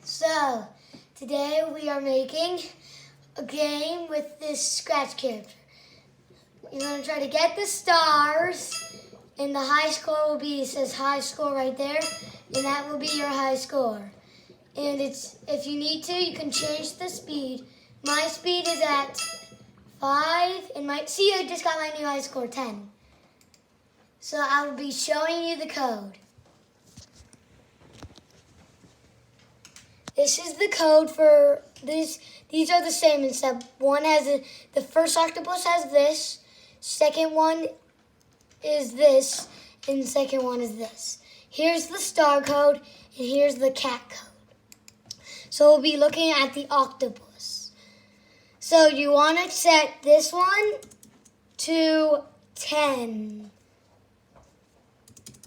So, today we are making a game with this scratch character. You're going to try to get the stars, and the high score will be, it says high score right there, and that will be your high score. And if you need to, you can change the speed. My speed is at 5, and I just got my new high score, 10. So I will be showing you the code. This is the code for this. These are the same, except one has the first octopus has this, second one is this, and the second one is this. Here's the star code, and here's the cat code. So we'll be looking at the octopus. So you want to set this one to 10.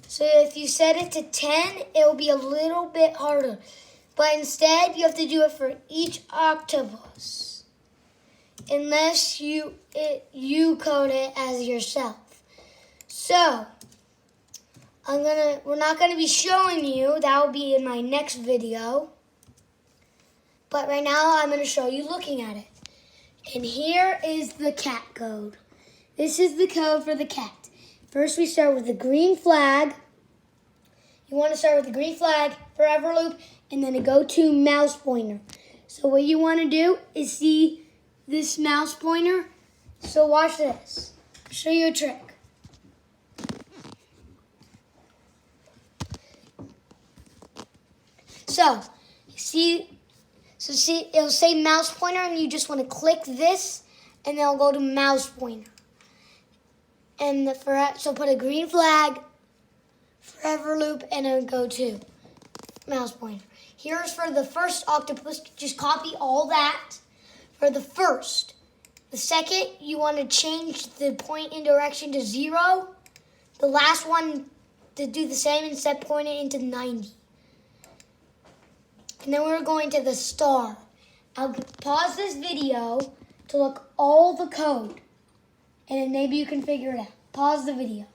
So if you set it to 10, it will be a little bit harder. But instead, you have to do it for each octopus, unless you code it as yourself. So, we're not gonna be showing you. That will be in my next video. But right now, I'm gonna show you looking at it. And here is the cat code. This is the code for the cat. First, we start with the green flag. You want to start with the green flag, forever loop, and then a go-to mouse pointer. So what you want to do is see this mouse pointer. So watch this. I'll show you a trick. So it'll say mouse pointer, and you just want to click this, and then it'll go to mouse pointer. And so put a green flag, forever loop, and a go-to mouse pointer. Here's for the first octopus. Just copy all that for the first. The second, you want to change the point in direction to 0. The last one, to do the same and set point it into 90. And then we're going to the star. I'll pause this video to look all the code, and then maybe you can figure it out. Pause the video.